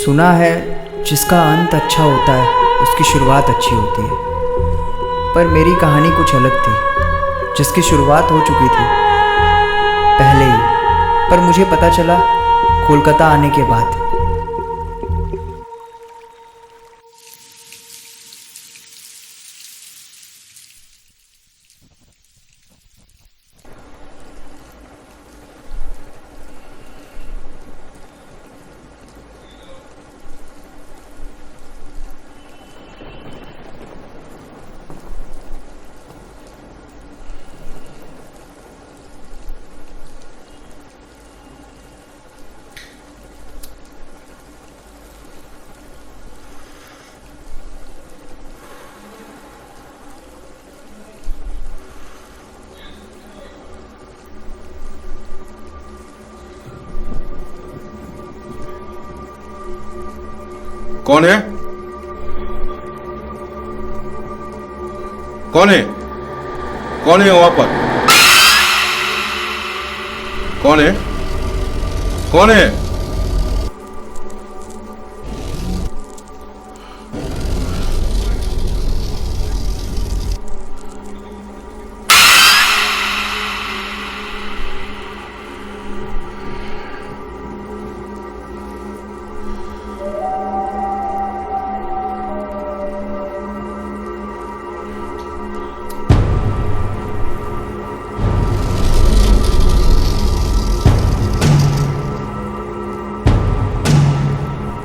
सुना है जिसका अंत अच्छा होता है उसकी शुरुआत अच्छी होती है। पर मेरी कहानी कुछ अलग थी, जिसकी शुरुआत हो चुकी थी पहले ही, पर मुझे पता चला कोलकाता आने के बाद। कौन है? कौन है? कौन है वहां पर? कौन है? कौन है?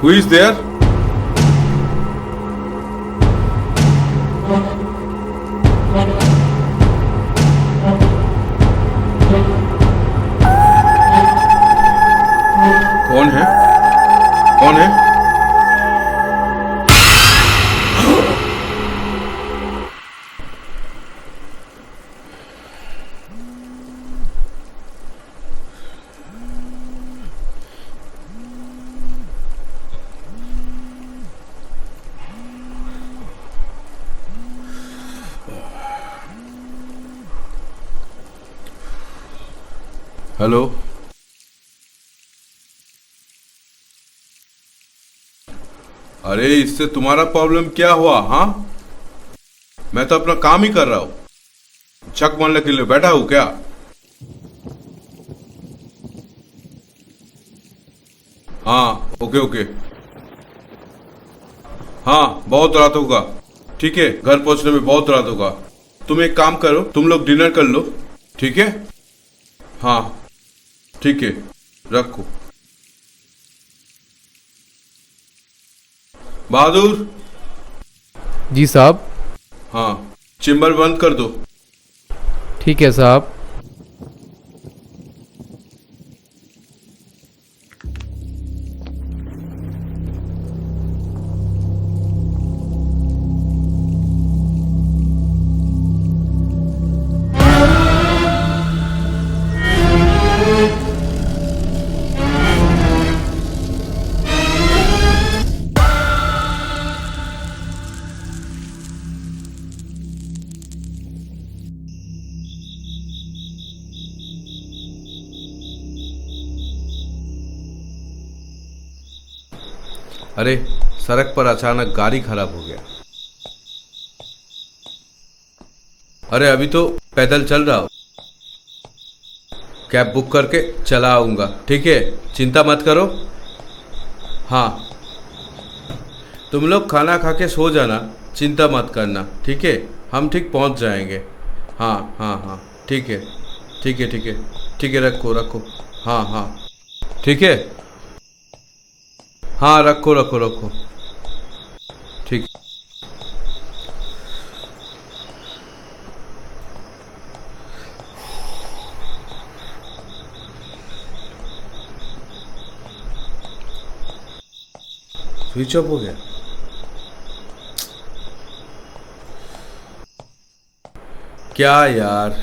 Who is there? कौन है? कौन है? हेलो। अरे इससे तुम्हारा प्रॉब्लम क्या हुआ? हाँ, मैं तो अपना काम ही कर रहा हूं। चक मारने के लिए बैठा हूं क्या? हाँ, ओके ओके। हाँ, बहुत रात होगा। ठीक है, घर पहुंचने में बहुत रात होगा। तुम एक काम करो, तुम लोग डिनर कर लो। ठीक है? हाँ ठीक है, रखो। बहादुर। जी साहब। हाँ, चेम्बर बंद कर दो। ठीक है साहब। अरे सड़क पर अचानक गाड़ी खराब हो गया। अरे अभी तो पैदल चल रहा हूं, कैब बुक करके चला आऊंगा। ठीक है, चिंता मत करो। हाँ, तुम लोग खाना खा के सो जाना, चिंता मत करना। ठीक है, हम ठीक पहुंच जाएंगे। हाँ हाँ हाँ, ठीक है ठीक है ठीक है ठीक है, रखो रखो। हाँ हाँ ठीक है। हाँ, रखो रखो रखो। ठीक। स्विच ऑफ हो गया। क्या यार।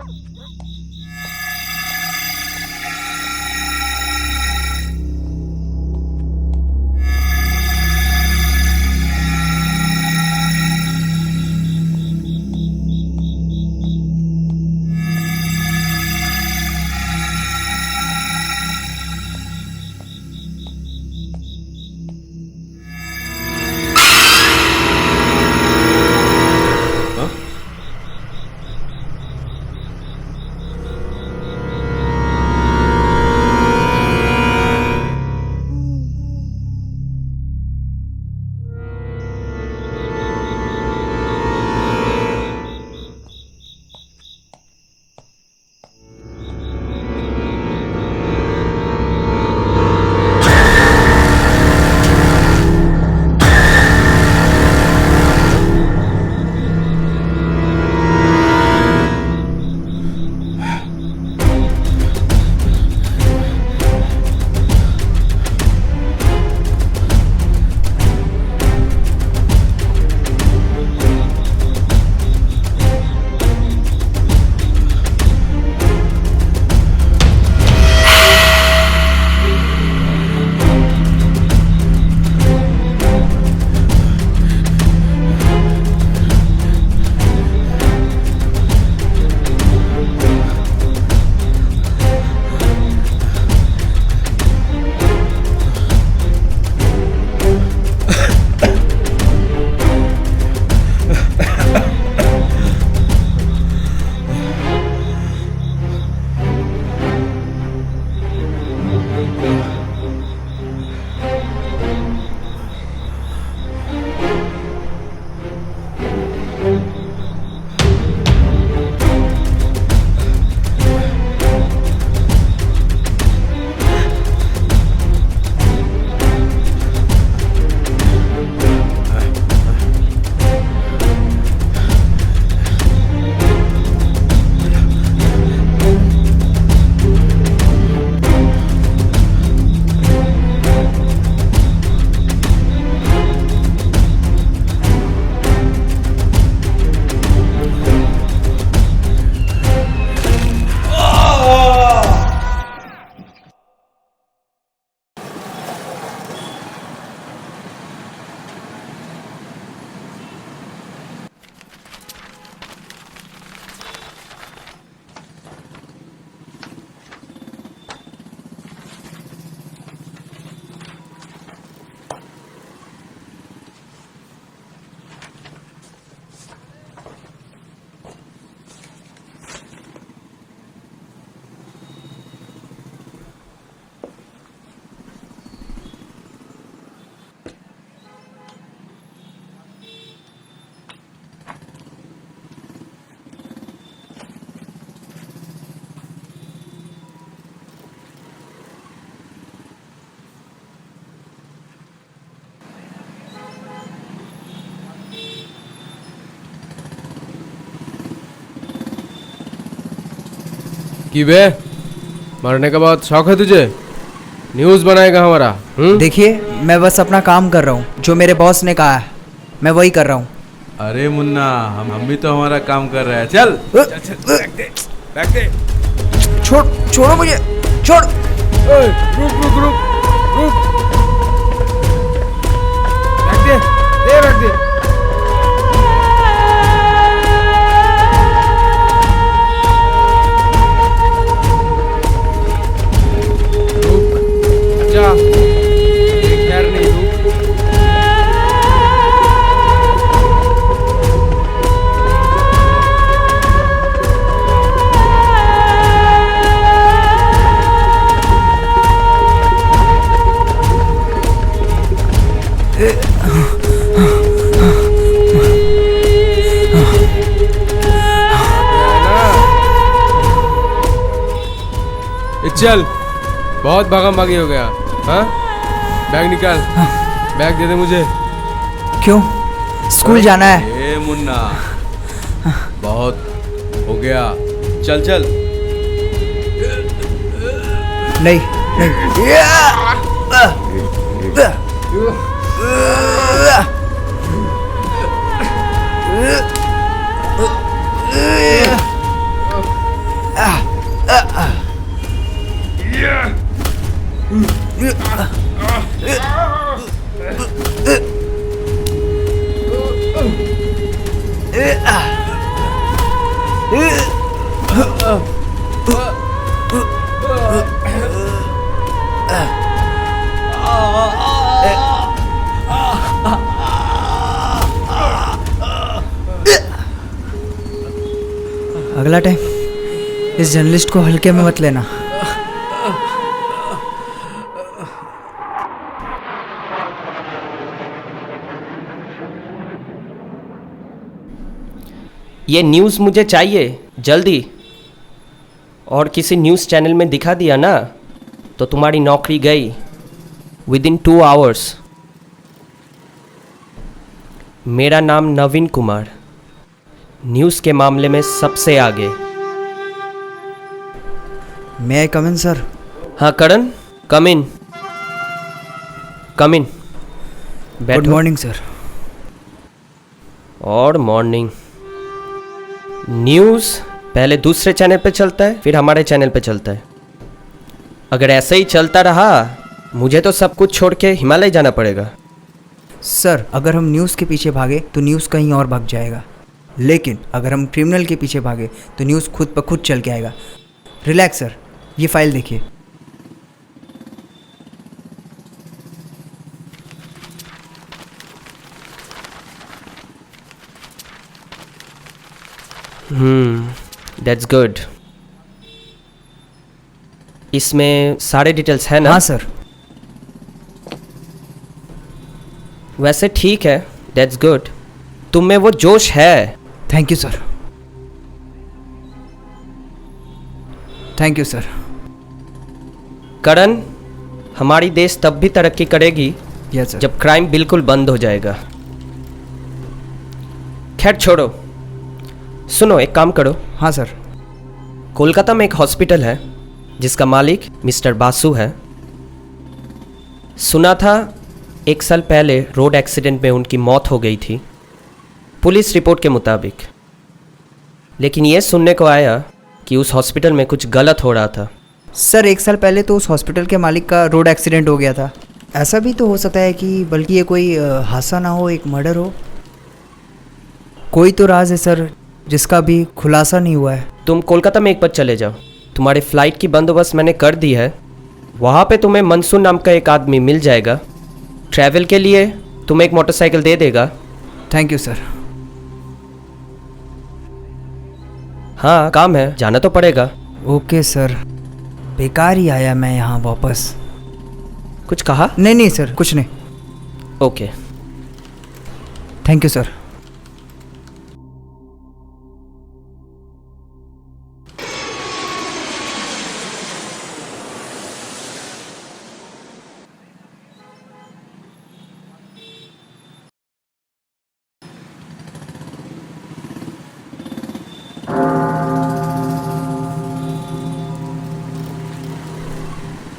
हाँ? कि बे मरने के बाद शौक है तुझे? न्यूज़ बनाएगा हमारा? देखिए, मैं बस अपना काम कर रहा हूँ। जो मेरे बॉस ने कहा है मैं वही कर रहा हूँ। अरे मुन्ना, हम भी तो हमारा काम कर रहे हैं। चल चल चल, बैठ दे। छोड़ो मुझे, छोड़। रुक रुक रुक रुक, बैठ दे। अच्छा, एक खैर नहीं, रुक। चल, बहुत भागम भागी हो गया। हाँ, बैग निकाल। बैग दे दे मुझे। क्यों? स्कूल जाना है। ए मुन्ना, बहुत हो गया। चल चल। नहीं अगला टाइम इस जर्नलिस्ट को हल्के में मत लेना। ये न्यूज़ मुझे चाहिए जल्दी, और किसी न्यूज़ चैनल में दिखा दिया ना तो तुम्हारी नौकरी गई विदिन 2 आवर्स। मेरा नाम नवीन कुमार, न्यूज़ के मामले में सबसे आगे। May I come in sir? हाँ Karan, come in come in. Good morning sir. और मॉर्निंग। न्यूज़ पहले दूसरे चैनल पे चलता है, फिर हमारे चैनल पे चलता है। अगर ऐसे ही चलता रहा मुझे तो सब कुछ छोड़ के हिमालय जाना पड़ेगा। सर अगर हम न्यूज़ के पीछे भागे तो न्यूज़ कहीं और भाग जाएगा, लेकिन अगर हम क्रिमिनल के पीछे भागे तो न्यूज़ खुद ब खुद चल के आएगा। रिलैक्स सर, ये फाइल देखिए। That's good. इसमें सारे डिटेल्स हैं ना? हाँ सर। वैसे ठीक है, दैट्स गुड। तुम में वो जोश है। Thank you sir. Thank you sir. Karan, हमारी देश तब भी तरक्की करेगी यस सर। जब क्राइम बिल्कुल बंद हो जाएगा। खैर छोड़ो, सुनो एक काम करो। हाँ सर। कोलकाता में एक हॉस्पिटल है जिसका मालिक मिस्टर बासु है। सुना था 1 साल पहले रोड एक्सीडेंट में उनकी मौत हो गई थी, पुलिस रिपोर्ट के मुताबिक। लेकिन ये सुनने को आया कि उस हॉस्पिटल में कुछ गलत हो रहा था। सर 1 साल पहले तो उस हॉस्पिटल के मालिक का रोड एक्सीडेंट हो गया था। ऐसा भी तो हो सकता है कि बल्कि ये कोई हादसा ना हो, एक मर्डर हो। कोई तो राज है सर जिसका भी खुलासा नहीं हुआ है। तुम कोलकाता में एक बार चले जाओ, तुम्हारे फ्लाइट की बंदोबस्त मैंने कर दी है। वहाँ पे तुम्हें मंसूर नाम का एक आदमी मिल जाएगा, ट्रैवल के लिए तुम्हें एक मोटरसाइकिल दे देगा। Thank you sir. हाँ काम है, जाना तो पड़ेगा। Okay sir. बेकार ही आया मैं यहाँ वापस। कुछ कहा? नहीं नहीं सर, कुछ नहीं। Okay. Thank you sir.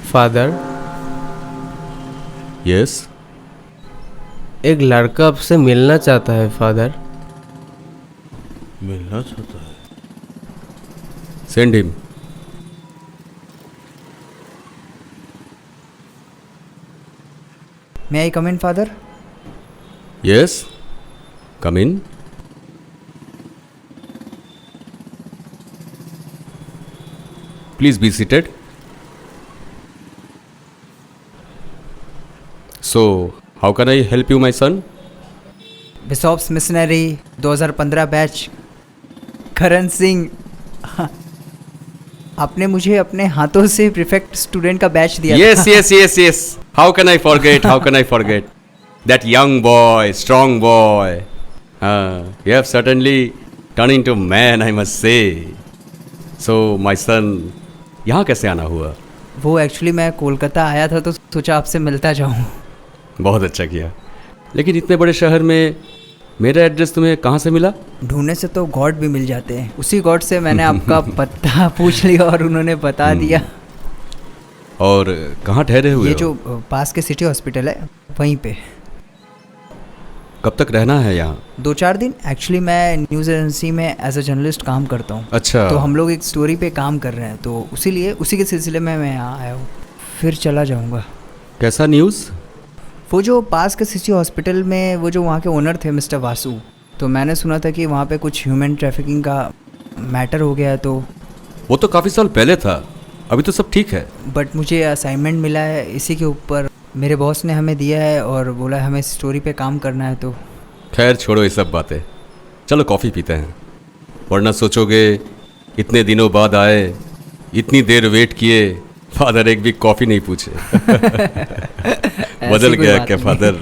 Father, yes. एक लड़का आपसे मिलना चाहता है फादर। मिलना चाहता है? Send him. May I come in father? Yes, come in. Please be seated. So, how can I help you, my son? Bishop's missionary 2015 batch, Karan Singh. आपने मुझे अपने हाथों से प्रीफेक्ट स्टूडेंट का बैच दिया Yes, था। yes, yes, yes. How can I forget? How can I forget? That young boy, strong boy. You have certainly turned into man, I must say. So, my son, यहाँ कैसे आना हुआ? वो actually मैं कोलकाता आया था तो सोचा आपसे मिलता जाऊँ। बहुत अच्छा किया। लेकिन इतने बड़े शहर में मेरा एड्रेस तुम्हें कहाँ से मिला? ढूंढने से तो गॉड भी मिल जाते हैं। उसी गॉड से मैंने आपका पता पूछ लिया और उन्होंने बता दिया। और कहाँ ठहरे हुए ये हो? जो पास के सिटी हॉस्पिटल है वहीं पे। कब तक रहना है यहाँ? 2-4 दिन। एक्चुअली मैं न्यूज़ एजेंसी में एज अ जर्नलिस्ट काम करता हूँ। अच्छा। तो हम लोग एक स्टोरी पे काम कर रहे हैं, तो उसी के सिलसिले में मैं यहाँ आया हूँ, फिर चला जाऊँगा। कैसा न्यूज़? वो जो पास के सिटी हॉस्पिटल में वो जो वहाँ के ओनर थे मिस्टर वासु, तो मैंने सुना था कि वहाँ पे कुछ ह्यूमन ट्रैफिकिंग का मैटर हो गया है। तो वो तो काफ़ी साल पहले था, अभी तो सब ठीक है। बट मुझे असाइनमेंट मिला है इसी के ऊपर, मेरे बॉस ने हमें दिया है और बोला हमें स्टोरी पे काम करना है। तो खैर छोड़ो ये सब बातें, चलो कॉफ़ी पीते हैं, वरना सोचोगे इतने दिनों बाद आए, इतनी देर वेट किए, फादर एक भी कॉफी नहीं पूछे। बदल कोई गया बात क्या नहीं। फादर?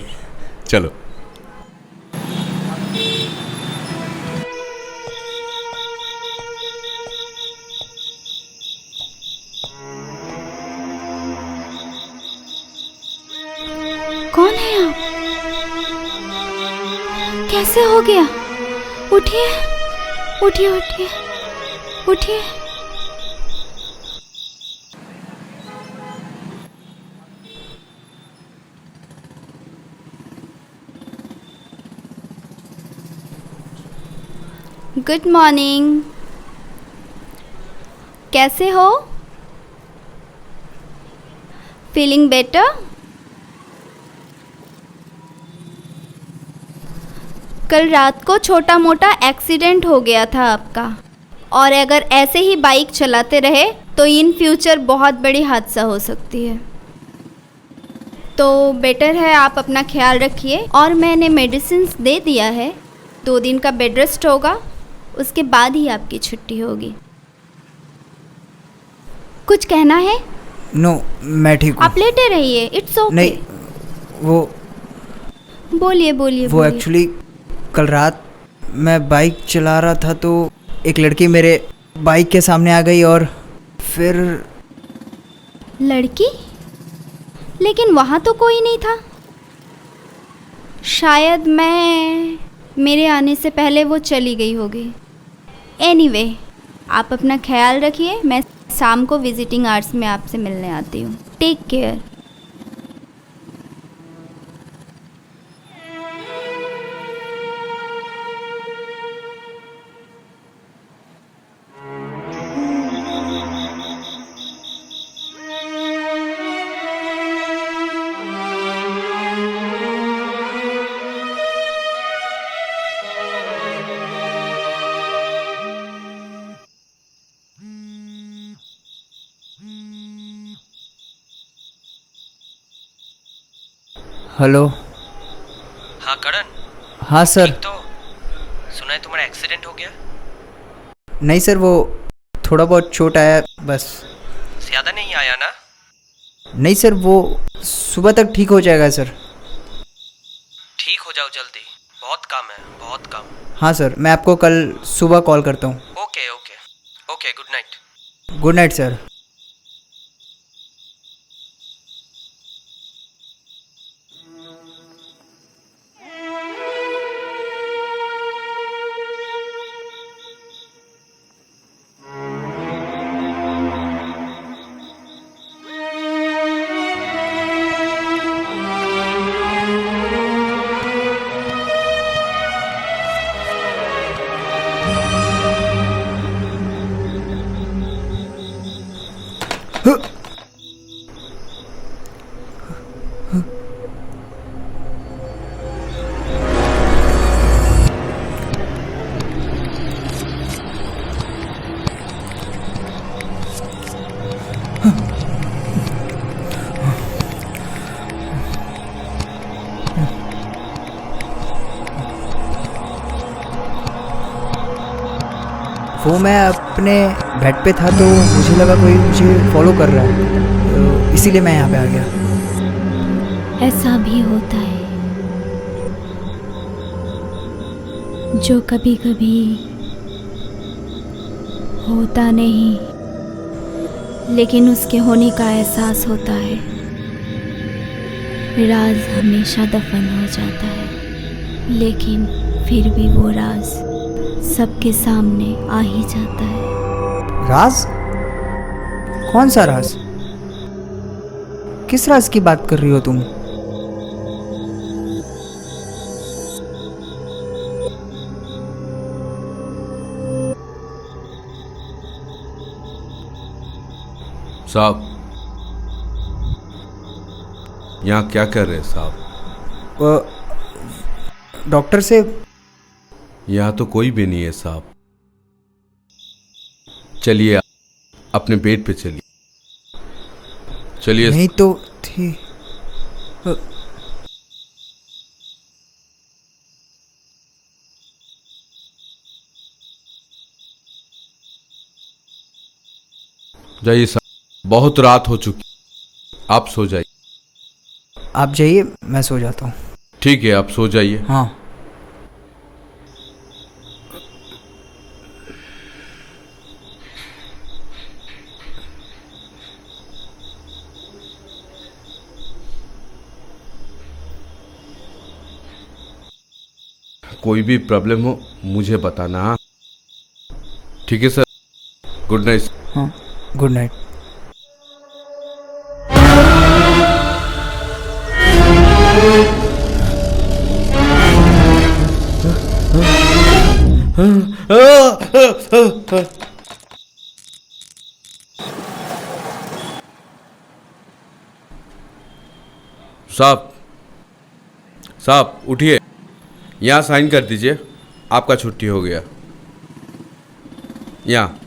चलो। कौन है आप? कैसे हो गया? उठिए उठिए उठिए उठिए। Good morning. कैसे हो? Feeling better? कल रात को छोटा मोटा एक्सीडेंट हो गया था आपका, और अगर ऐसे ही बाइक चलाते रहे तो इन फ्यूचर बहुत बड़ी हादसा हो सकती है। तो बेटर है आप अपना ख्याल रखिए, और मैंने मेडिसिन दे दिया है। 2 दिन का बेड रेस्ट होगा, उसके बाद ही आपकी छुट्टी होगी। कुछ कहना है? नो, मैं ठीक हूँ। आप लेटे रहिए, इट्स ओके। नहीं, वो बोलिए बोलिए वो बोलिए। एक्चुअली कल रात मैं बाइक चला रहा था तो एक लड़की मेरे बाइक के सामने आ गई और फिर लड़की? लेकिन वहाँ तो कोई नहीं था। शायद मेरे आने से पहले वो चली गई होगी। एनीवे, आप अपना ख्याल रखिए। मैं शाम को विजिटिंग आवर्स में आपसे मिलने आती हूँ। Take care. हेलो। हाँ करण, हाँ सर। ठीक तो? सुना है तुम्हारा एक्सीडेंट हो गया? नहीं सर, वो थोड़ा बहुत चोट आया बस। ज़्यादा नहीं आया ना? नहीं सर, वो सुबह तक ठीक हो जाएगा सर। ठीक हो जाओ जल्दी, बहुत काम है, बहुत काम। हाँ सर, मैं आपको कल सुबह कॉल करता हूँ। Okay okay okay, good night. Good night sir. वो मैं अपने बेड पे था तो मुझे लगा कोई मुझे फॉलो कर रहा है, तो इसीलिए मैं यहाँ पे आ गया। ऐसा भी होता है जो कभी कभी होता नहीं, लेकिन उसके होने का एहसास होता है। राज हमेशा दफन हो जाता है, लेकिन फिर भी वो राज सबके सामने आ ही जाता है। राज? कौन सा राज? किस राज की बात कर रही हो तुम? साहब, यहाँ क्या कर रहे हैं साहब? डॉक्टर से। यहाँ तो कोई भी नहीं है साहब। चलिए अपने बेड पे चलिए। चलिए। नहीं तो थी। जाइए साहब, बहुत रात हो चुकी, आप सो जाइए। आप जाइए, मैं सो जाता हूँ। ठीक है, आप सो जाइए। हाँ। कोई भी प्रॉब्लम हो मुझे बताना। हाँ? ठीक है सर, गुड नाइट। हाँ, गुड नाइट। साहब, साहब उठिए, यहाँ साइन कर दीजिए, आपका छुट्टी हो गया। यहाँ।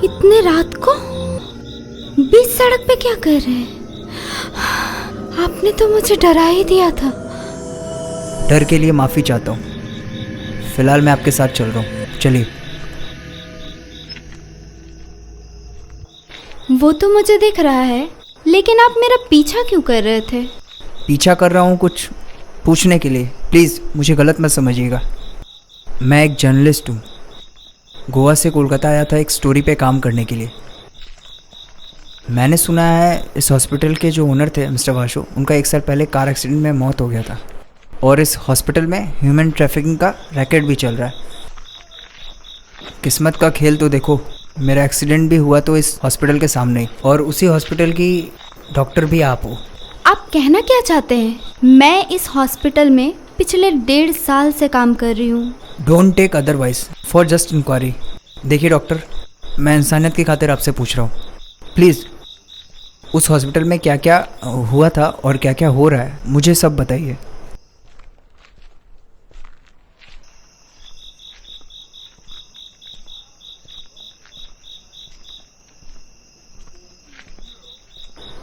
इतने रात को बीच सड़क पे क्या कर रहे हैं? आपने तो मुझे डरा ही दिया था। डर के लिए माफ़ी चाहता हूँ। फिलहाल मैं आपके साथ चल रहा हूँ, चलिए। वो तो मुझे दिख रहा है, लेकिन आप मेरा पीछा क्यों कर रहे थे? पीछा कर रहा हूँ कुछ पूछने के लिए, प्लीज़ मुझे गलत मत समझिएगा। मैं एक जर्नलिस्ट हूँ, गोवा से कोलकाता आया था एक स्टोरी पे काम करने के लिए। मैंने सुना है इस हॉस्पिटल के जो ओनर थे मिस्टर वाशु, उनका 1 साल पहले कार एक्सीडेंट में मौत हो गया था, और इस हॉस्पिटल में ह्यूमन ट्रैफिकिंग का रैकेट भी चल रहा है। किस्मत का खेल तो देखो, मेरा एक्सीडेंट भी हुआ तो इस हॉस्पिटल के सामने ही, और उसी हॉस्पिटल की डॉक्टर भी आप हो। आप कहना क्या चाहते हैं? मैं इस हॉस्पिटल में पिछले 1.5 साल से काम कर रही हूँ। Don't take otherwise for just inquiry. देखिए डॉक्टर, मैं इंसानियत की खातिर आपसे पूछ रहा हूँ, प्लीज़ उस हॉस्पिटल में क्या क्या हुआ था और क्या क्या हो रहा है मुझे सब बताइए।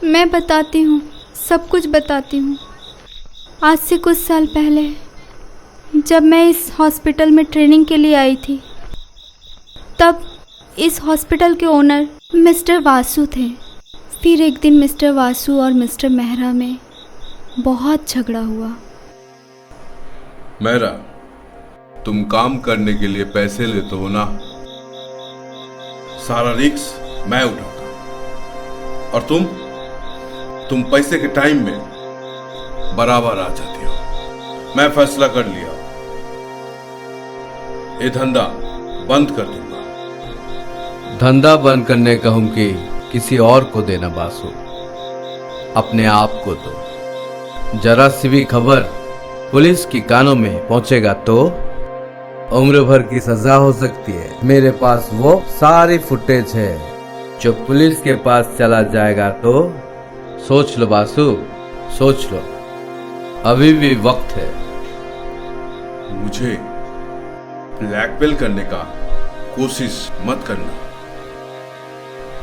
मैं बताती हूँ, सब कुछ बताती हूँ। आज से कुछ साल पहले जब मैं इस हॉस्पिटल में ट्रेनिंग के लिए आई थी, तब इस हॉस्पिटल के ओनर मिस्टर वासु थे। फिर एक दिन मिस्टर वासु और मिस्टर मेहरा में बहुत झगड़ा हुआ। मेहरा, तुम काम करने के लिए पैसे लेते हो ना, सारा रिस्क मैं उठाता हूं। और तुम पैसे के टाइम में बराबर आ जाती हो। मैं फैसला कर लिया, ये धंधा बंद कर दूंगा। धंधा बंद करने कहूं कि किसी और को देना बासु, अपने आप को दो। जरा सी भी खबर पुलिस की कानों में पहुंचेगा तो उम्र भर की सजा हो सकती है। मेरे पास वो सारी फुटेज है, जो पुलिस के पास चला जाएगा तो सोच लो बासु, सोच लो, अभी भी वक्त है। मुझे ब्लैकमेल करने का कोशिश मत करना।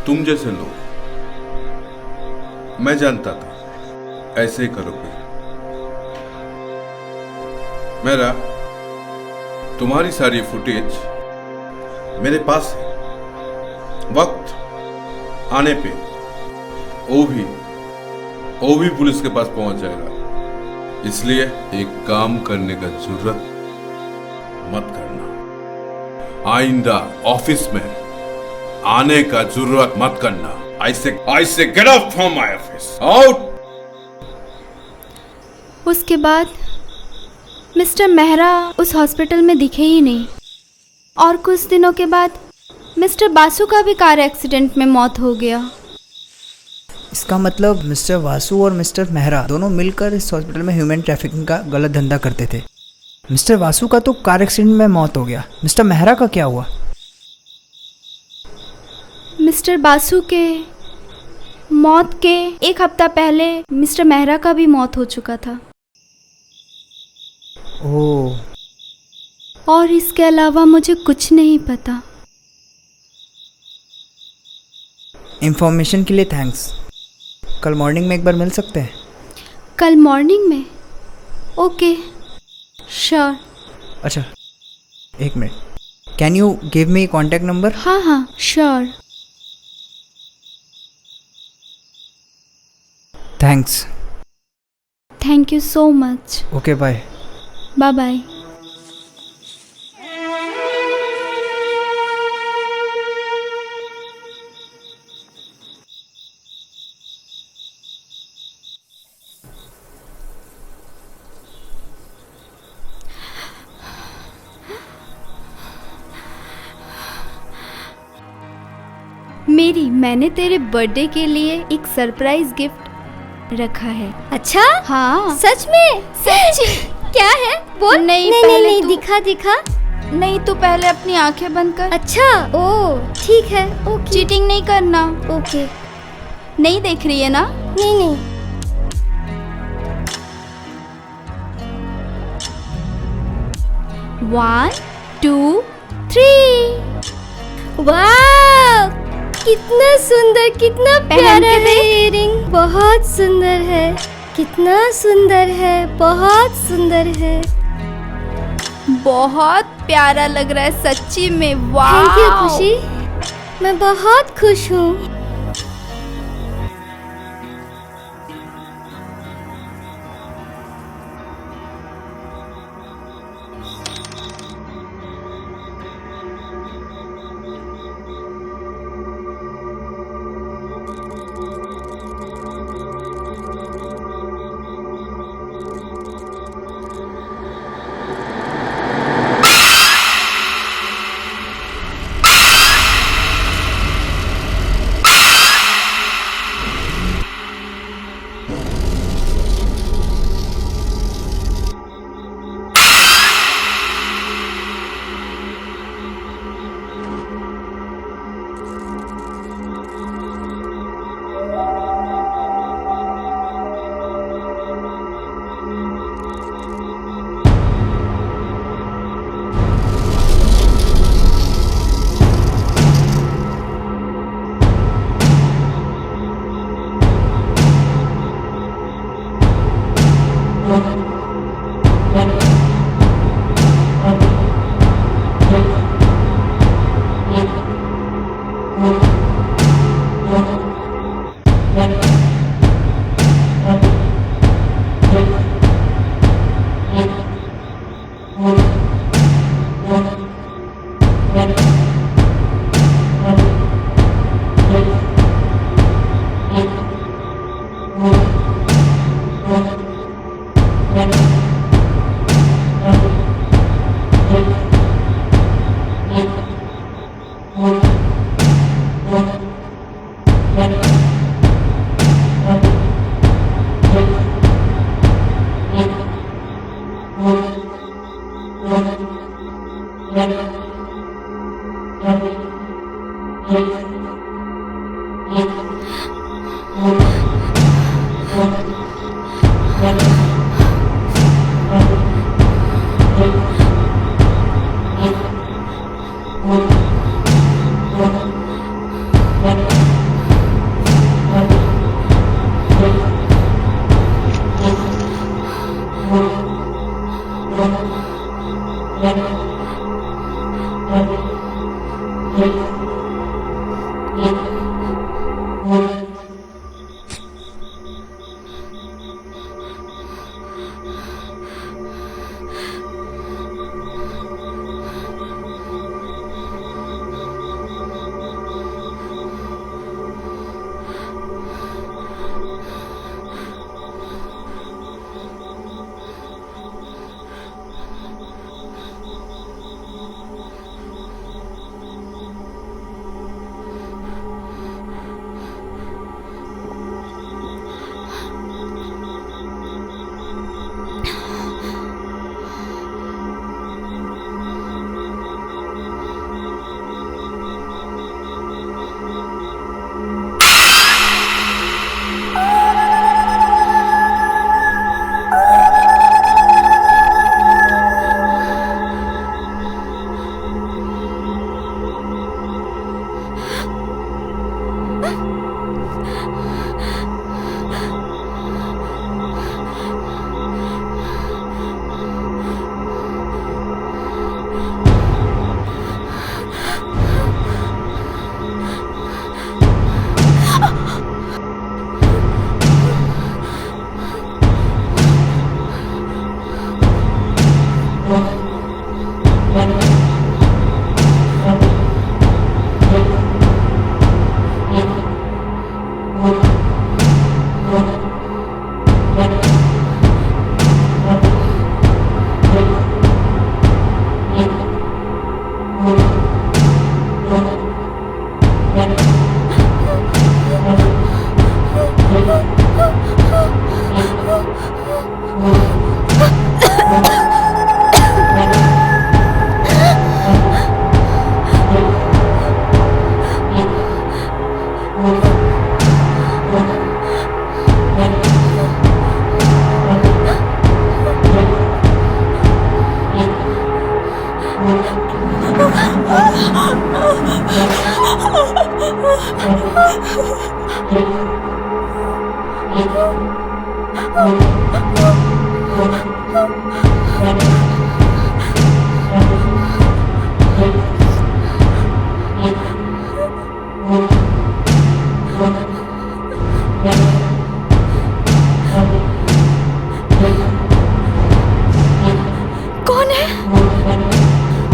तुम जैसे लोग, मैं जानता था ऐसे ही करोगे। मेरा तुम्हारी सारी फुटेज मेरे पास है। वक्त आने पे वो भी पुलिस के पास पहुंच जाएगा। इसलिए एक काम करने का जरूरत मत करना। आइंदा ऑफिस में आने का जरूरत मत करना। I say get out from my office. Out! उसके बाद मिस्टर मेहरा उस हॉस्पिटल में दिखे ही नहीं, और कुछ दिनों के बाद मिस्टर बासु का भी कार एक्सीडेंट में मौत हो गया। इसका मतलब मिस्टर वासु और मिस्टर मेहरा दोनों मिलकर इस हॉस्पिटल में ह्यूमन ट्रैफिकिंग का गलत धंधा करते थे। मिस्टर वासु का तो कार एक्सीडेंट में मौत हो गया, मिस्टर मेहरा का क्या हुआ? मिस्टर बासु के मौत के एक हफ्ता पहले मिस्टर मेहरा का भी मौत हो चुका था। ओह, और इसके अलावा मुझे कुछ नहीं पता। इंफॉर्मेशन के लिए थैंक्स। कल मॉर्निंग में एक बार मिल सकते हैं? कल मॉर्निंग में? Okay, sure. अच्छा, एक minute, can you give me contact number? हाँ, sure. Thanks. Thank you so much. Okay, bye. Bye bye. मैंने तेरे बर्थडे के लिए एक सरप्राइज गिफ्ट रखा है। अच्छा? हाँ। सच में? सच? क्या है? बोल। नहीं, नहीं, दिखा। नहीं, तू पहले अपनी आंखें बंद कर। अच्छा, ओ ठीक है। ओके। चीटिंग नहीं करना। ओके। नहीं देख रही है ना? नहीं। 1 2 3। वाह, कितना सुंदर, कितना प्यारा है इयररिंग। बहुत सुंदर है, कितना सुंदर है, बहुत सुंदर है। बहुत प्यारा लग रहा है सच्ची में। वाह। थैंक यू खुशी, मैं बहुत खुश हूँ। कौन है?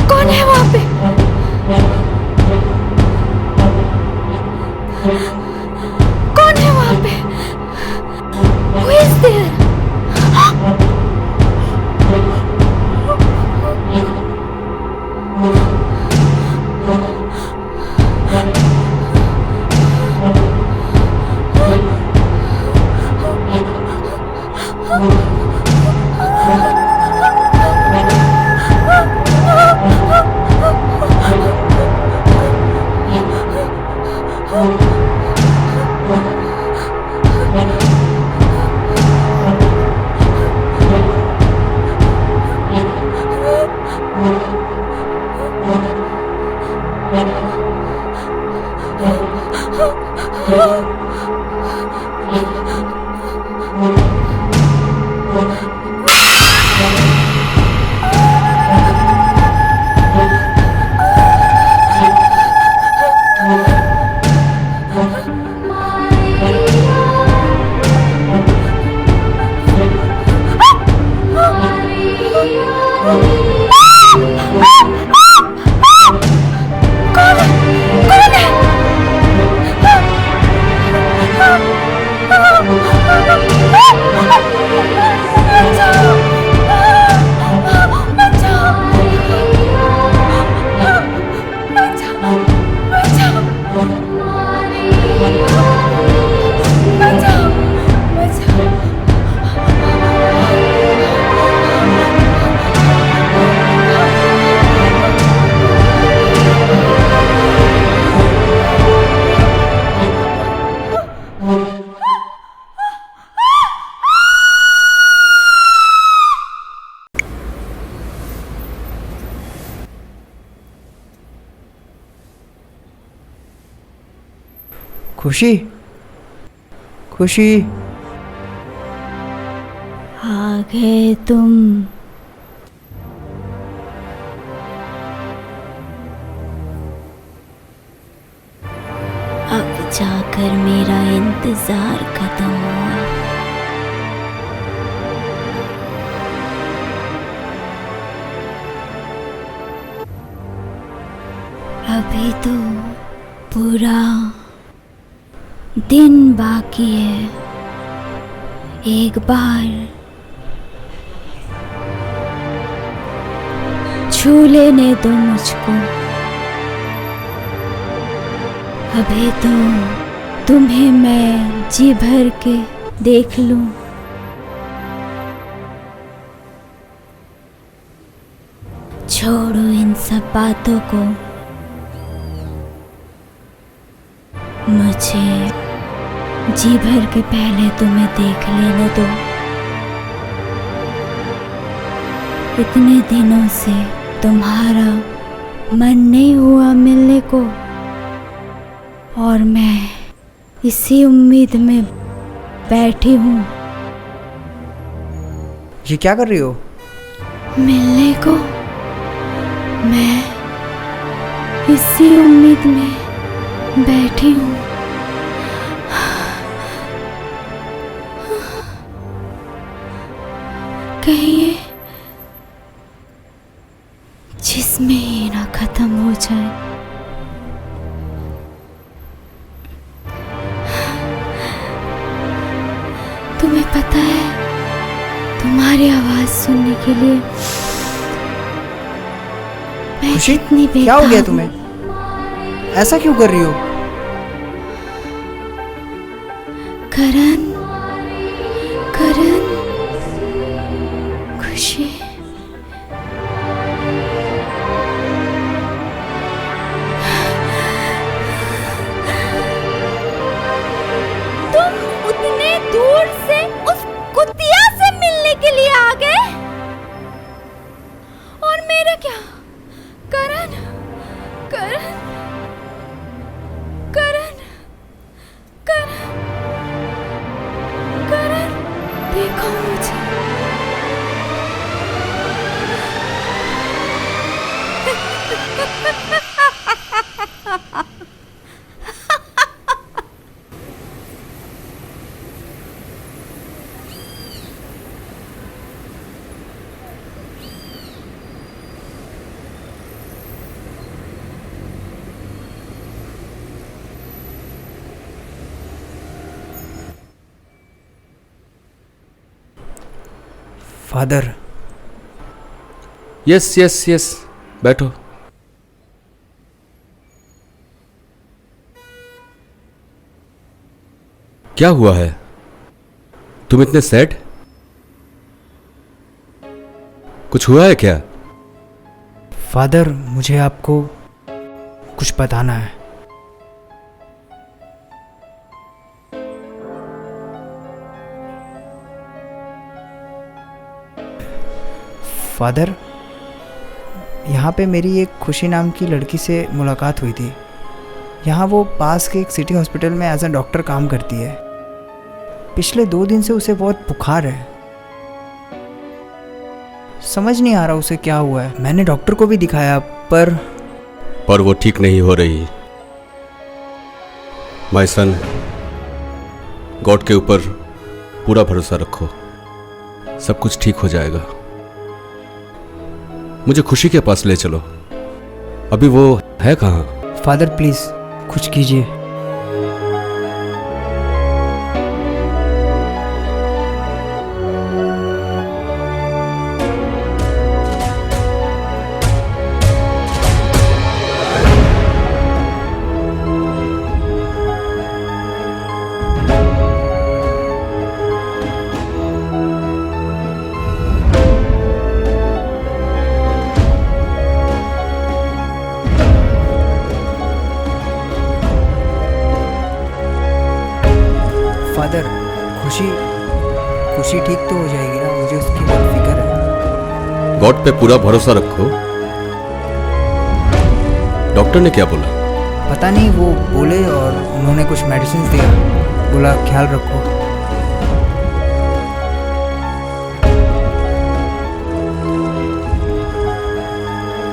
कौन है वहां पे? कौन है वहां पे? Who is there? खुशी, खुशी, आ गए तुम। अब जाकर मेरा इंतजार खत्म हुआ। अभी तो पूरा दिन बाकी है। एक बार छू लेने दो मुझको। अभी तो तुम्हें मैं जी भर के देख लूं। छोड़ो इन सब बातों को, मुझे जी भर के पहले तुम्हें देख लेने दो। इतने दिनों से तुम्हारा मन नहीं हुआ मिलने को, और मैं इसी उम्मीद में बैठी हूँ। ये क्या कर रही हो? मिलने को मैं इसी उम्मीद में बैठी हूँ। कहीं ये जिसमें ही ना खत्म हो जाए। तुम्हें पता है, तुम्हारी आवाज सुनने के लिए मैं खुशी, कितनी क्या हो गया बेताब तुम्हें? हूँ। ऐसा क्यों कर रही हो? करण, करण, खुशी, तुम उतने दूर से उस कुतिया से मिलने के लिए आ गए, और मेरा क्या? करण, करण, करण, करण, करण, देखो मुझे। फादर, यस यस यस, बैठो। क्या हुआ है? तुम इतने सैड? कुछ हुआ है क्या? फादर, मुझे आपको कुछ बताना है। फादर, यहाँ पे मेरी एक खुशी नाम की लड़की से मुलाकात हुई थी। यहाँ वो पास के एक सिटी हॉस्पिटल में एज अ डॉक्टर काम करती है। पिछले 2 दिन से उसे बहुत बुखार है। समझ नहीं आ रहा उसे क्या हुआ है। मैंने डॉक्टर को भी दिखाया, पर वो ठीक नहीं हो रही। माय सन, गॉड के ऊपर पूरा भरोसा रखो, सब कुछ ठीक हो जाएगा। मुझे खुशी के पास ले चलो। अभी वो है कहाँ? फादर प्लीज कुछ कीजिए। खुशी ठीक तो हो जाएगी ना, मुझे उसकी बहुत फिक्र है। गॉड पे पूरा भरोसा रखो। डॉक्टर ने क्या बोला? पता नहीं, वो बोले और उन्होंने कुछ मेडिसिन दिया, बोला ख्याल रखो।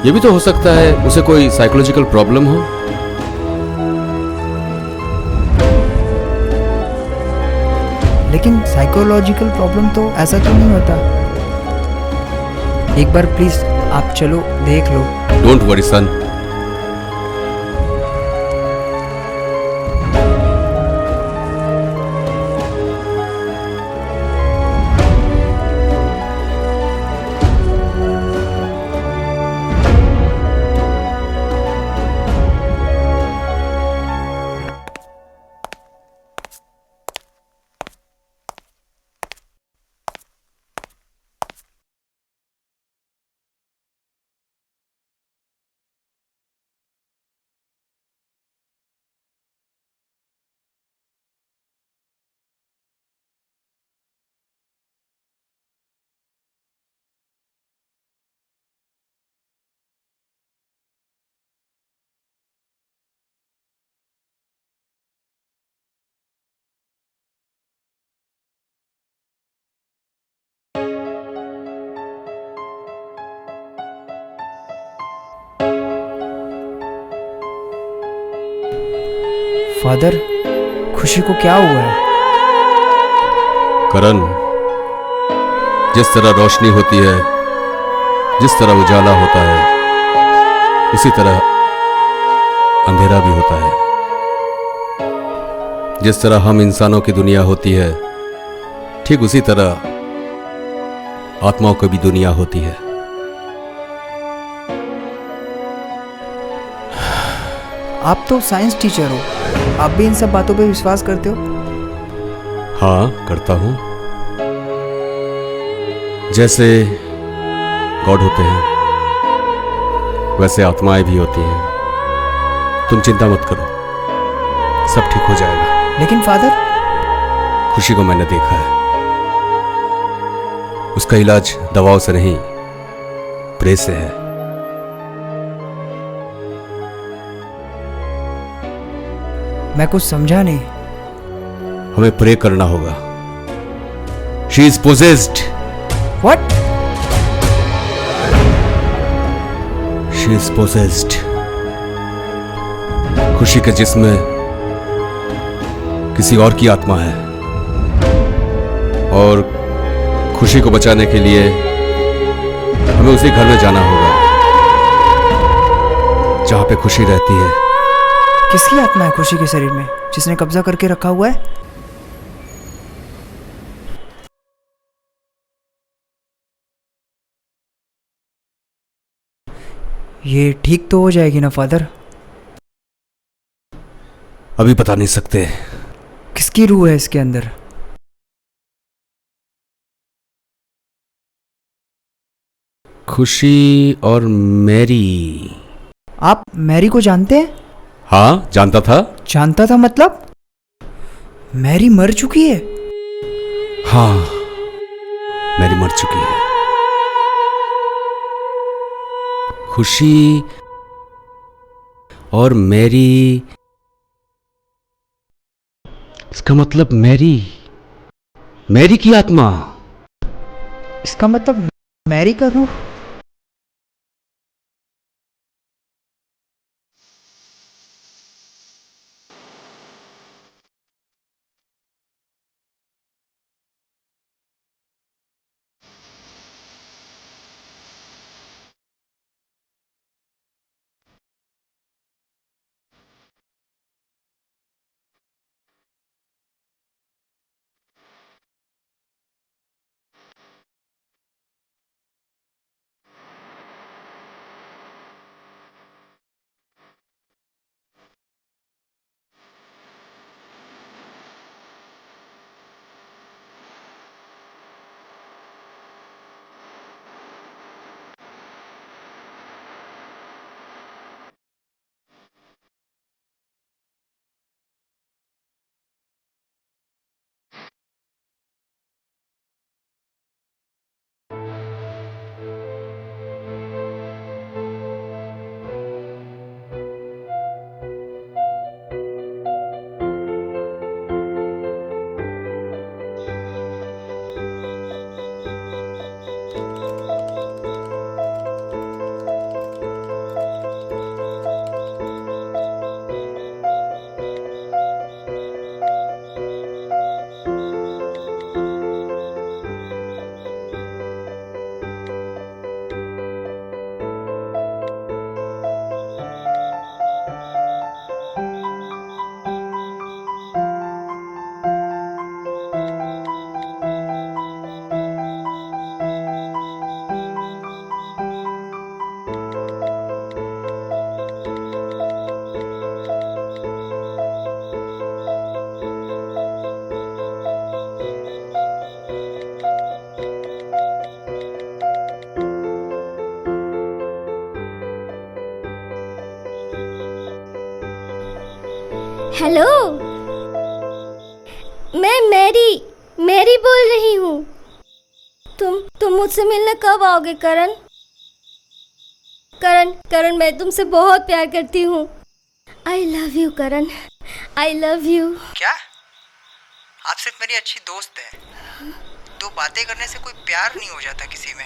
ये भी तो हो सकता है उसे कोई साइकोलॉजिकल प्रॉब्लम हो। लेकिन साइकोलॉजिकल प्रॉब्लम तो ऐसा क्यों नहीं होता? एक बार प्लीज आप चलो देख लो। Don't worry son. फादर, खुशी को क्या हुआ है? करण, जिस तरह रोशनी होती है, जिस तरह उजाला होता है, उसी तरह अंधेरा भी होता है। जिस तरह हम इंसानों की दुनिया होती है, ठीक उसी तरह आत्माओं की भी दुनिया होती है। आप तो साइंस टीचर हो, आप भी इन सब बातों पे विश्वास करते हो? हाँ, करता हूं। जैसे गॉड होते हैं, वैसे आत्माएं भी होती हैं। तुम चिंता मत करो, सब ठीक हो जाएगा। लेकिन फादर, खुशी को मैंने देखा है। उसका इलाज दवाओं से नहीं, प्रे से है। मैं कुछ समझा नहीं। हमें प्रे करना होगा। She is possessed. What? She is possessed. खुशी के जिस्म में किसी और की आत्मा है, और खुशी को बचाने के लिए हमें उसी घर में जाना होगा जहां पे खुशी रहती है। किसकी आत्मा है खुशी के शरीर में, जिसने कब्जा करके रखा हुआ है? ये ठीक तो हो जाएगी ना फादर? अभी बता नहीं सकते। किसकी रूह है इसके अंदर? खुशी और मैरी। आप मैरी को जानते हैं? हाँ, जानता था। जानता था मतलब? मैरी मर चुकी है? हाँ, मैरी मर चुकी है। खुशी और मैरी, इसका मतलब मैरी, मैरी की आत्मा। इसका मतलब मैरी का रूह हेलो, मैं मैरी बोल रही हूँ। तुम मुझसे मिलने कब आओगे करण? करण, मैं तुमसे बहुत प्यार करती हूँ। I love you Karan, I love you. क्या? आप सिर्फ मेरी अच्छी दोस्त है। दो बातें करने से कोई प्यार नहीं हो जाता किसी में।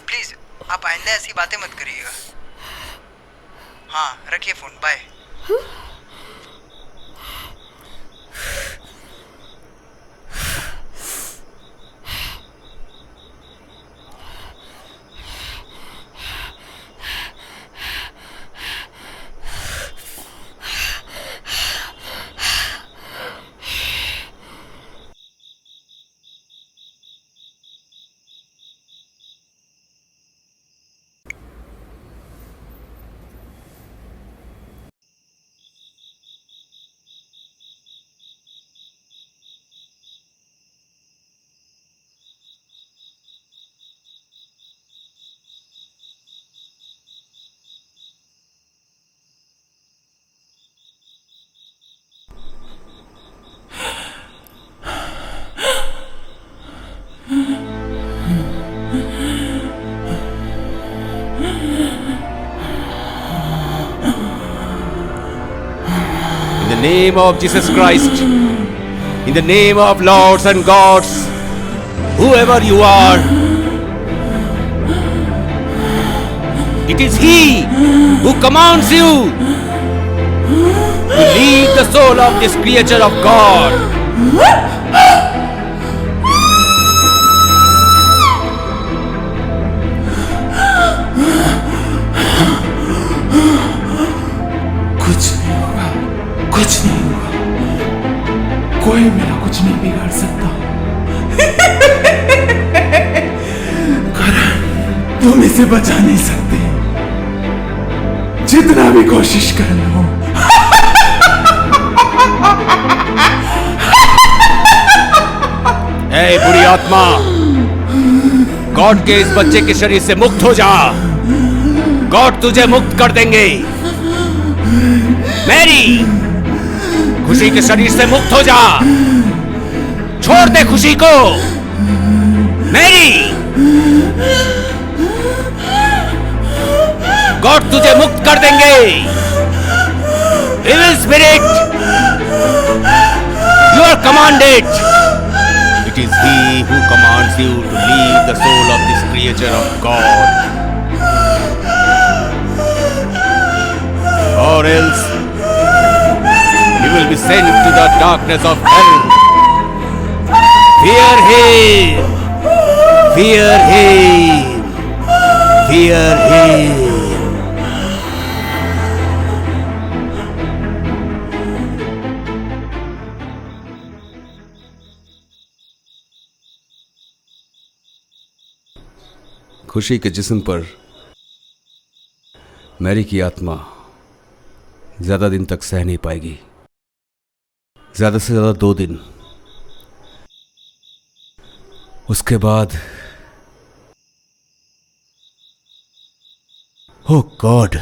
प्लीज आप आइंदा ऐसी बातें मत करिएगा। हाँ, रखिए phone, bye. In the name of Jesus Christ, in the name of lords and gods, whoever you are, it is He who commands you to leave the soul of this creature of God. कुछ नहीं होगा, कोई मेरा कुछ नहीं बिगाड़ सकता। करण, तुम इसे बचा नहीं सकते, जितना भी कोशिश कर लो। ऐ बुरी आत्मा, गॉड के इस बच्चे के शरीर से मुक्त हो जा। गॉड तुझे मुक्त कर देंगे। मैरी, खुशी के शरीर से मुक्त हो जा। छोड़ दे खुशी को। मैरी, गॉड तुझे मुक्त कर देंगे। Evil spirit, you are commanded. It is He who commands you to leave the soul of this creature of God, or else you will be sent to the darkness of hell. Fear Him! Fear Him! Fear Him! खुशी के जिस्म पर Mary की आत्मा ज्यादा दिन तक सह नहीं पाएगी। ज्यादा से ज्यादा 2 दिन। उसके बाद ओह गॉड,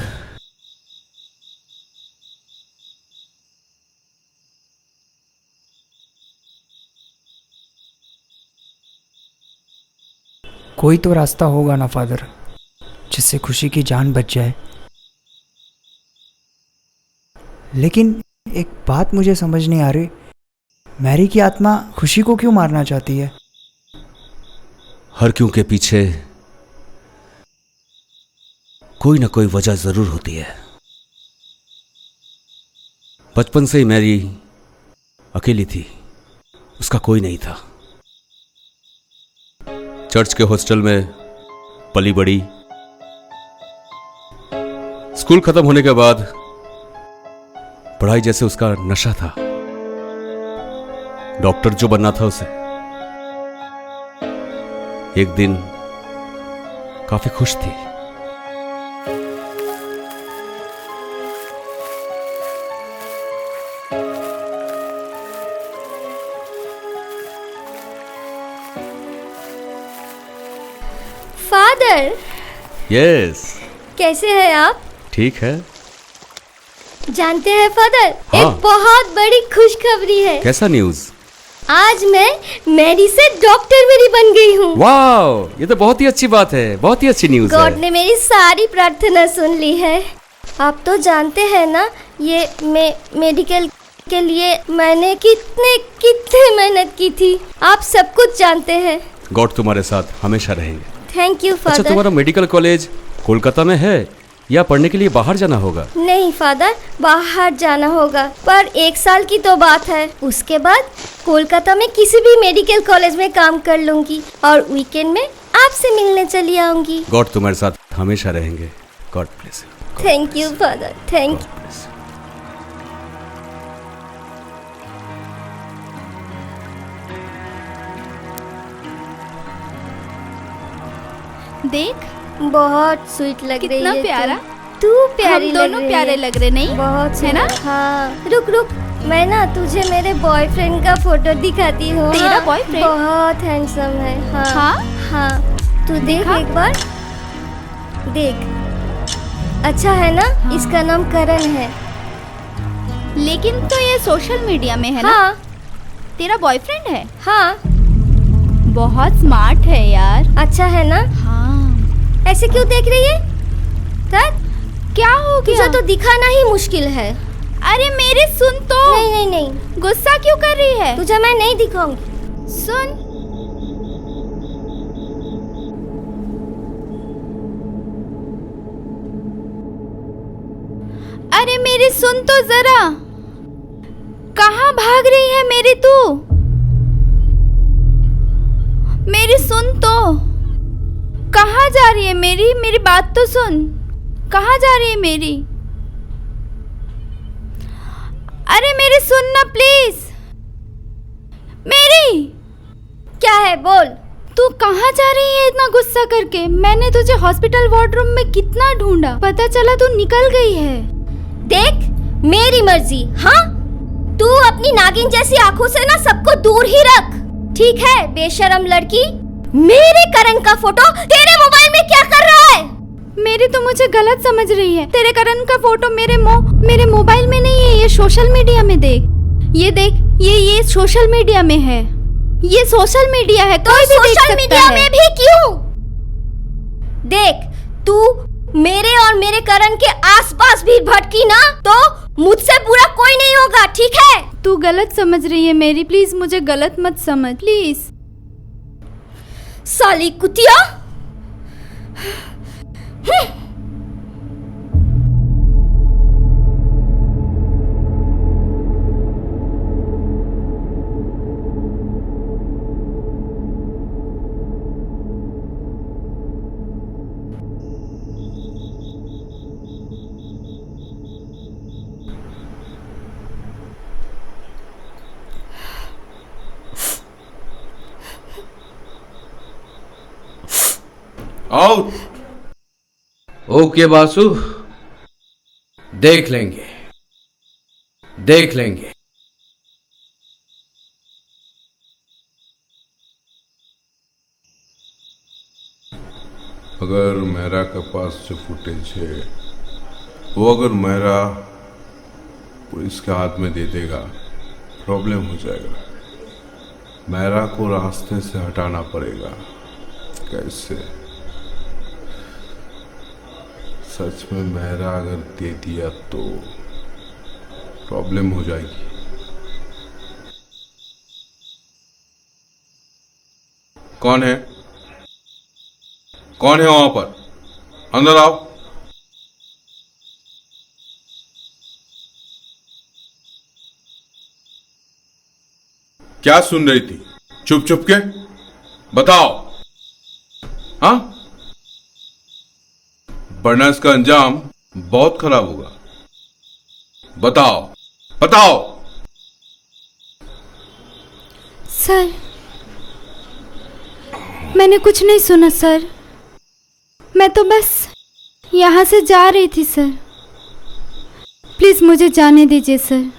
कोई तो रास्ता होगा ना फादर, जिससे खुशी की जान बच जाए। लेकिन एक बात मुझे समझ नहीं आ रही, मैरी की आत्मा खुशी को क्यों मारना चाहती है? हर क्यों के पीछे कोई ना कोई वजह जरूर होती है। बचपन से ही मैरी अकेली थी, उसका कोई नहीं था। चर्च के हॉस्टल में पली बड़ी। स्कूल खत्म होने के बाद पढ़ाई जैसे उसका नशा था। डॉक्टर जो बनना था उसे। एक दिन काफी खुश थी। फादर, यस, कैसे हैं आप? ठीक है। जानते हैं फादर, हाँ। एक बहुत बड़ी खुशखबरी है। कैसा न्यूज? आज मैं मेरी से डॉक्टर मेरी बन गई हूँ। वाह, ये तो बहुत ही अच्छी बात है, बहुत ही अच्छी न्यूज गॉड है। ने मेरी सारी प्रार्थना सुन ली है। आप तो जानते हैं ना, ये मेडिकल के लिए मैंने कितने मेहनत की थी। आप सब कुछ जानते हैं। गॉड तुम्हारे साथ हमेशा रहेंगे। थैंक यू अच्छा, फादर। तुम्हारा मेडिकल कॉलेज कोलकाता में है या पढ़ने के लिए बाहर जाना होगा? नहीं फादर, बाहर जाना होगा, पर 1 साल की तो बात है। उसके बाद कोलकाता में किसी भी मेडिकल कॉलेज में काम कर लूंगी और वीकेंड में आपसे मिलने चली आऊंगी। गॉड तुम्हारे साथ हमेशा रहेंगे। God bless you. Thank you father, thank you. देख बहुत स्वीट लग रही कितना है प्यारा। तू प्यारी हम लग दोनों रही प्यारे है। लग रहे नहीं? बहुत है ना? हाँ, रुक रुक, मैं ना तुझे मेरे बॉयफ्रेंड का फोटो दिखाती हूँ। तेरा हाँ? बॉयफ्रेंड? बहुत हैंडसम है। हाँ हाँ? हाँ, तू देख दिखा? एक बार देख। अच्छा है ना? हाँ। इसका नाम करण है। लेकिन तो ये सोशल मीडिया में है ना? हाँ तेरा बॉयफ्रेंड है? हाँ। बहुत स्मार्ट है यार। अच्छा है ना? हाँ। ऐसे क्यों देख रही है? तर क्या हो गया? तुझे तो दिखाना ही मुश्किल है। अरे मेरी सुन तो। नहीं नहीं नहीं, गुस्सा क्यों कर रही है? तुझे मैं नहीं दिखाऊंगी। सुन। अरे मेरी सुन तो जरा। कहाँ भाग रही है मेरी तू? मेरी सुन तो। कहाँ जा रही है मेरी? मेरी बात तो सुन। कहाँ जा रही है मेरी? अरे मेरी सुन ना प्लीज। मेरी क्या है बोल। तू कहाँ जा रही है इतना गुस्सा करके? मैंने तुझे हॉस्पिटल वार्डरूम में कितना ढूंढा, पता चला तू निकल गई है। देख, मेरी मर्जी। हाँ, तू अपनी नागिन जैसी आंखों से ना सबको दूर ही रख, ठीक है? बेशरम लड़की, मेरे करण का फोटो तेरे मोबाइल में क्या कर रहा है? मेरी तो मुझे गलत समझ रही है। तेरे करण का फोटो मेरे मोबाइल में नहीं है, ये सोशल मीडिया में देख। ये देख, ये सोशल मीडिया में है। ये सोशल मीडिया है, कोई भी देख सोशल सकता मीडिया है। में भी क्यों? देख, तू मेरे और मेरे करण के आसपास भी भटकी ना तो मुझसे बुरा कोई नहीं होगा, ठीक है? तू गलत समझ रही है मेरी, प्लीज मुझे गलत मत समझ प्लीज। साली कुतिया। आउट। ओके बासु, देख लेंगे, देख लेंगे। अगर मेरा के पास जो फुटेज है वो अगर मेरा पुलिस के हाथ में दे देगा, प्रॉब्लम हो जाएगा। मेरा को रास्ते से हटाना पड़ेगा। कैसे? सच में मेरा अगर दे दिया तो प्रॉब्लम हो जाएगी। कौन है? कौन है वहां पर? अंदर आओ। क्या सुन रही थी चुप चुप के? बताओ। हाँ, वरना इसका अंजाम बहुत खराब होगा। बताओ बताओ। सर, मैंने कुछ नहीं सुना सर। मैं तो बस यहाँ से जा रही थी सर। प्लीज मुझे जाने दीजिए सर।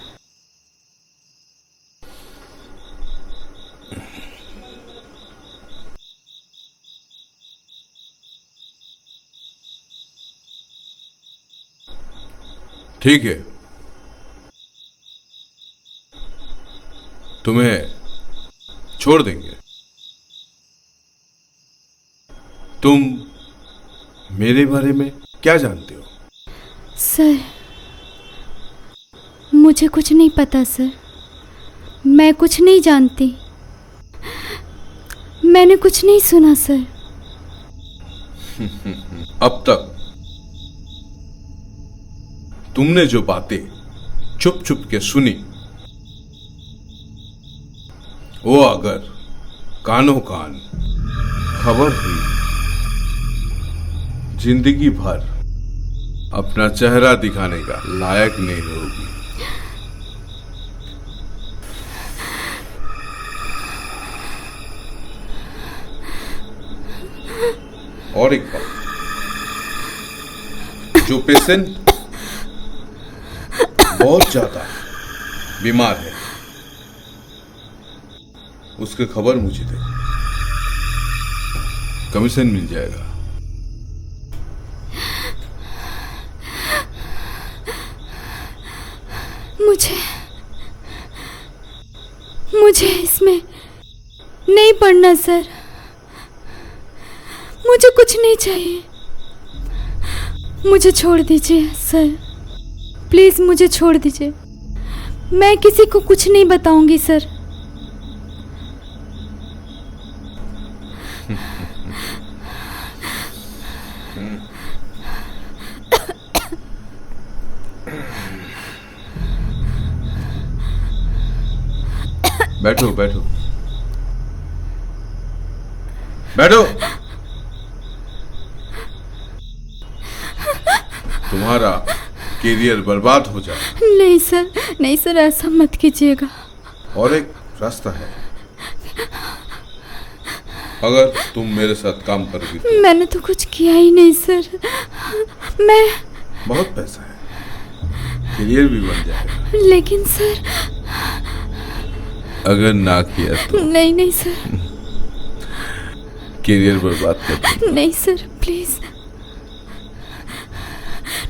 ठीक है, तुम्हें छोड़ देंगे। तुम मेरे बारे में क्या जानते हो? सर, मुझे कुछ नहीं पता सर। मैं कुछ नहीं जानती। मैंने कुछ नहीं सुना सर। अब तक तुमने जो बातें चुप चुप के सुनी, वो अगर कानों कान खबर हुई, जिंदगी भर अपना चेहरा दिखाने का लायक नहीं होगी। और एक बात, जो पेशेंट बहुत ज्यादा बीमार है, उसकी खबर मुझे दे, कमीशन मिल जाएगा। मुझे इसमें नहीं पढ़ना सर। मुझे कुछ नहीं चाहिए। मुझे छोड़ दीजिए सर, प्लीज मुझे छोड़ दीजिए। मैं किसी को कुछ नहीं बताऊंगी सर। बैठो बैठो बैठो। तुम्हारा करियर बर्बाद हो जाए। नहीं सर, नहीं सर, ऐसा मत कीजिएगा। और एक रास्ता है, अगर तुम मेरे साथ काम करोगी तो। मैंने तो कुछ किया ही नहीं सर। मैं बहुत पैसा है, करियर भी बन जाएगा। लेकिन सर, अगर ना किया तो नहीं नहीं सर, करियर बर्बाद कर दो। नहीं sir, please.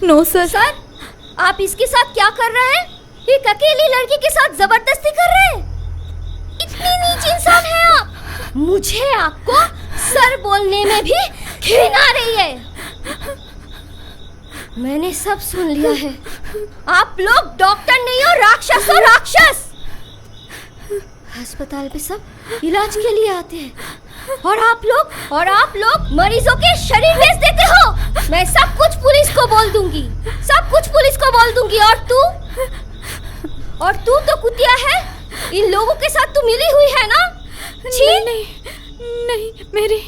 No sir. Sir, आप इसके साथ क्या कर रहे हैं? एक अकेली लड़की के साथ जबरदस्ती कर रहे हैं? इतनी नीच इंसान है आप। मुझे आपको सर बोलने में भी घृणा आ रही है। मैंने सब सुन लिया है। आप लोग डॉक्टर नहीं हो, राक्षस हो, राक्षस। अस्पताल पे सब इलाज के लिए आते हैं और आप लोग मरीजों के शरीर बेच देते हो। मैं सब कुछ पुलिस को बोल दूंगी, सब कुछ पुलिस को बोल दूंगी। और तू तो कुतिया है। इन लोगों के साथ तू मिली हुई है ना? नहीं नहीं नहीं, मेरी,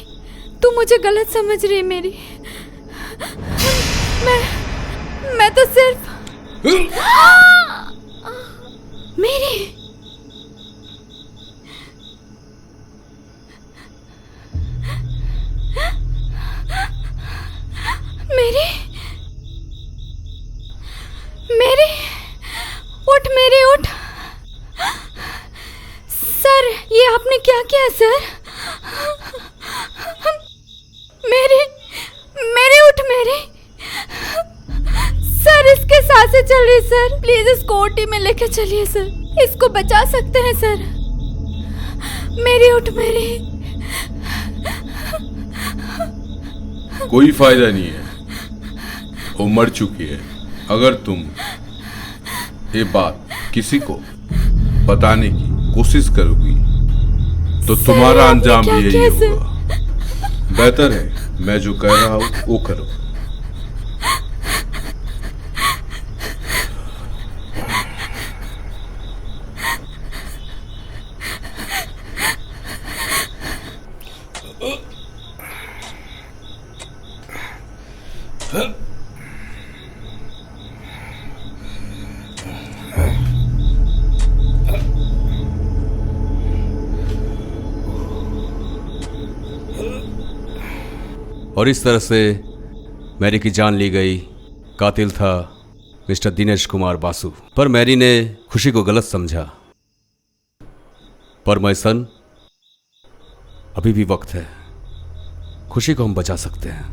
तू मुझे गलत समझ रही है। मैं तो सिर्फ मेरी उठ। सर, ये आपने क्या किया सर? मेरी उठ। सर, इसके सांसें चल रही सर। प्लीज इसको ओटी में लेके चलिए सर। इसको बचा सकते हैं सर। मेरी उठ। कोई फायदा नहीं है, वो मर चुकी है। अगर तुम ये बात किसी को बताने की कोशिश करोगी तो तुम्हारा अंजाम भी यही होगा। बेहतर है मैं जो कह रहा हूं वो करो। और इस तरह से मैरी की जान ली गई। कातिल था मिस्टर दिनेश कुमार बासु। पर मैरी ने खुशी को गलत समझा। पर मैं सन, अभी भी वक्त है, खुशी को हम बचा सकते हैं।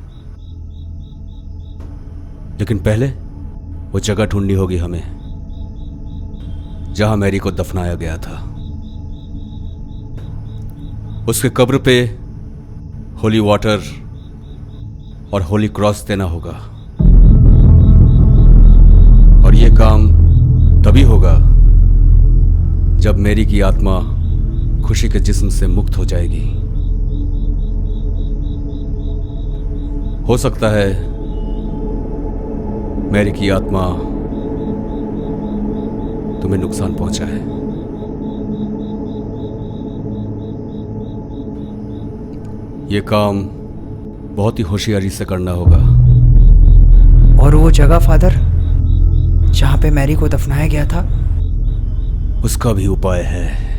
लेकिन पहले वो जगह ढूंढनी होगी हमें जहां मैरी को दफनाया गया था। उसके कब्र पे होली वाटर और होली क्रॉस देना होगा। और ये काम तभी होगा जब मेरी की आत्मा खुशी के जिस्म से मुक्त हो जाएगी। हो सकता है मेरी की आत्मा तुम्हें नुकसान पहुंचाए। ये काम बहुत ही होशियारी से करना होगा। और वो जगह फादर जहां पे मैरी को दफनाया गया था, उसका भी उपाय है।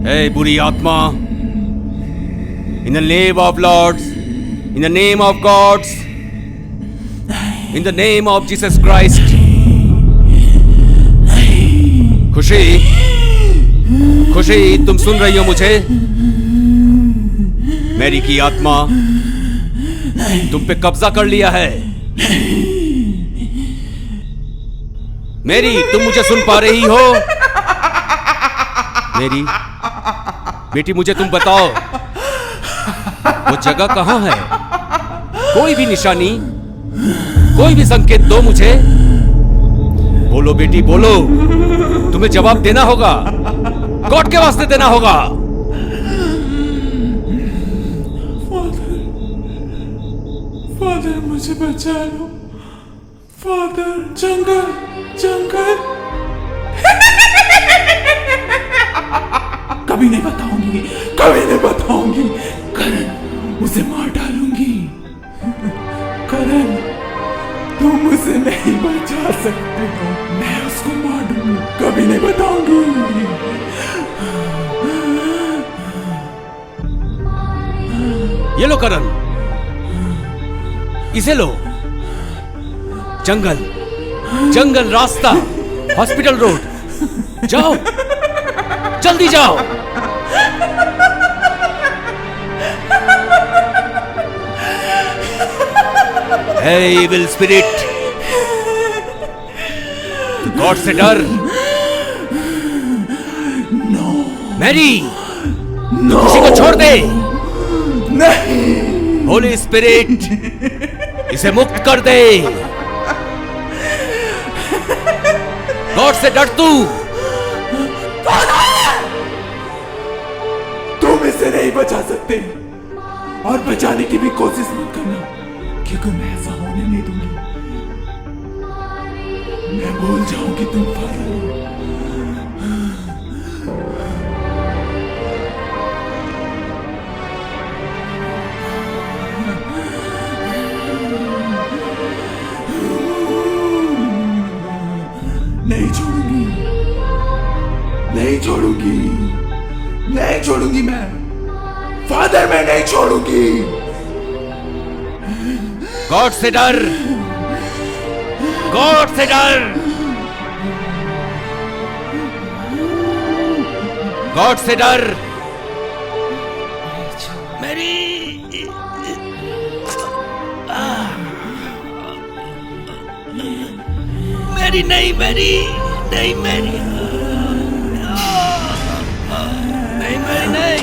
Hey, बुरी आत्मा, in the name of Lords, in the name of gods, in the name of Jesus Christ. खुशी, खुशी, तुम सुन रही हो मुझे? मैरी की आत्मा तुम पे कब्जा कर लिया है। मैरी, तुम मुझे सुन पा रही हो? मैरी बेटी, मुझे तुम बताओ वो जगह कहां है? कोई भी निशानी, कोई भी संकेत दो मुझे। बोलो बेटी, बोलो। तुम्हें जवाब देना होगा, गॉड के वास्ते देना होगा। फादर मुझे बचा लो। फादर, जंगल, जंगल। कभी नहीं बताऊंगी, कभी नहीं बताऊंगी। करण, उसे मार डालूंगी। करण, तुम उसे नहीं बचा सकते हो। मैं उसको मार दूंगी, कभी नहीं बताऊंगी। ये लो करण, इसे लो। जंगल, जंगल, रास्ता, हॉस्पिटल रोड। जाओ, जल्दी जाओ। Hey, evil spirit, गॉड से डर। मैरी, खुशी को छोड़ दे। नहीं, होली स्पिरिट, इसे मुक्त कर दे। गॉड से डर तू। तुम इसे नहीं बचा सकते और बचाने की भी कोशिश मत करना, क्योंकि मैं ऐसा होने नहीं दूंगी। मैं भूल जाऊंगी तुम फादर हो। नहीं छोड़ूंगी, नहीं छोड़ूंगी, नहीं छोड़ूंगी। मैं फादर, मैं नहीं छोड़ूंगी। गॉड से डर, गॉड से डर, गॉड से डर। मेरी मेरी नहीं, मेरी नहीं, मेरी नहीं, मेरी नहीं।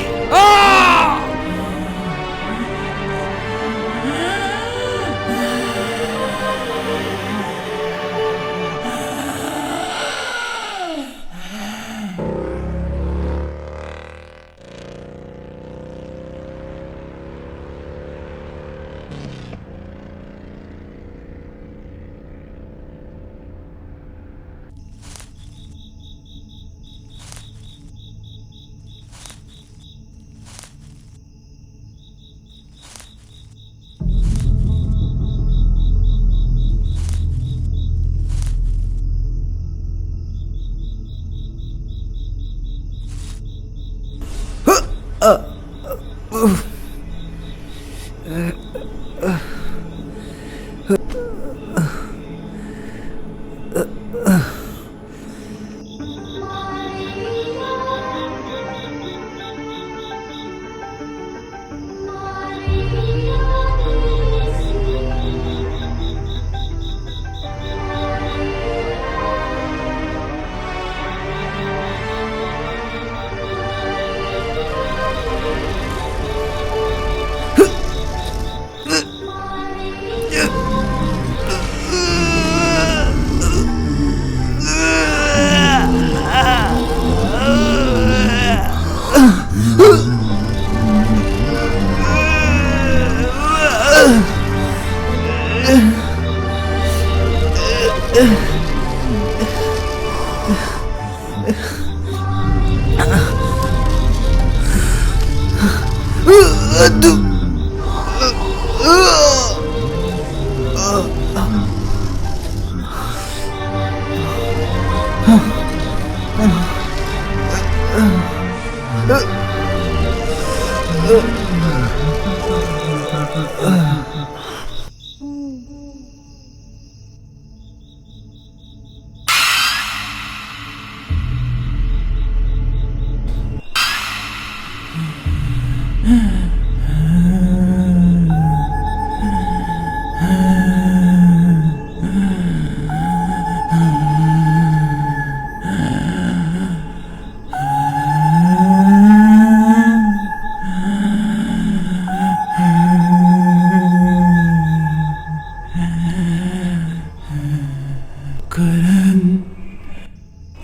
करण,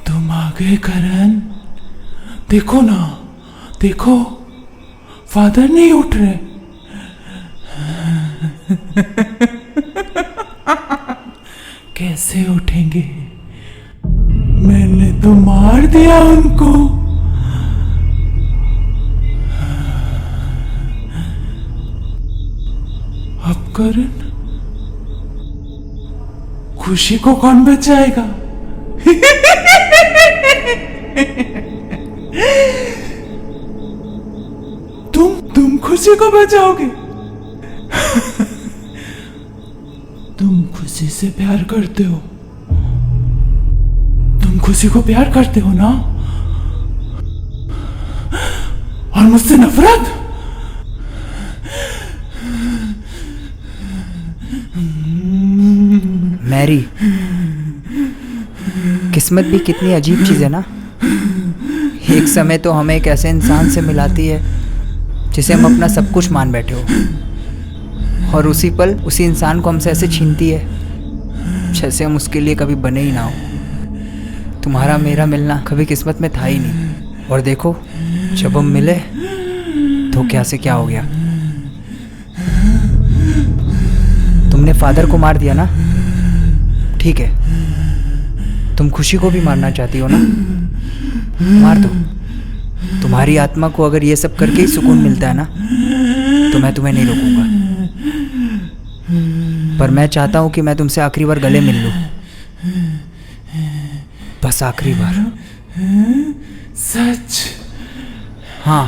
तुम आ गए करण। देखो ना, देखो फादर नहीं उठ रहे। कैसे उठेंगे? मैंने तो मार दिया उनको। अब करण, खुशी को कौन बचाएगा? तुम खुशी को बचाओगे? तुम खुशी से प्यार करते हो। तुम खुशी को प्यार करते हो ना? और मुझसे नफरत? मैरी, किस्मत भी कितनी अजीब चीज़ है ना। एक समय तो हमें एक ऐसे इंसान से मिलाती है जिसे हम अपना सब कुछ मान बैठे हो, और उसी पल उसी इंसान को हमसे ऐसे छीनती है जैसे हम उसके लिए कभी बने ही ना हो। तुम्हारा मेरा मिलना कभी किस्मत में था ही नहीं, और देखो जब हम मिले तो क्या से क्या हो गया। तुमने फादर को मार दिया ना, ठीक है, तुम खुशी को भी मारना चाहती हो ना, मार दो। तुम्हारी आत्मा को अगर ये सब करके ही सुकून मिलता है ना, तो मैं तुम्हें नहीं रोकूंगा। पर मैं चाहता हूं कि मैं तुमसे आखिरी बार गले मिल लूं, बस आखिरी बार। सच? हाँ,